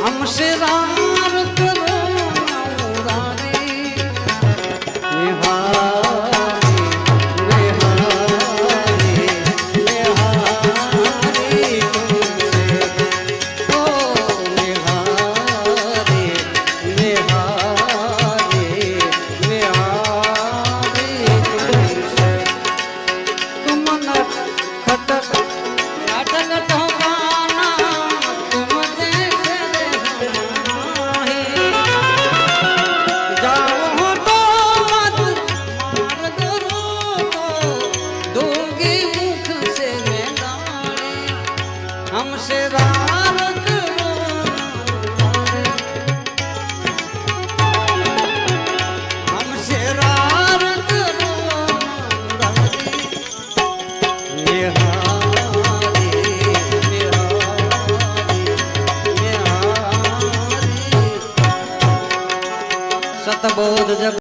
हमसे रार करो मुरारी निहारी निहारी निहारी तुमसे ओ निहारी निहारी निहारी तुमसे तुम खटक नाटक ठोकाना तुम जैसे नहीं जाओ तो मत मार करो तो दूंगी मुख से मैं गाली हमसे रार करो हमसे रार करो निहारी निहारी निहारी सतबोध जग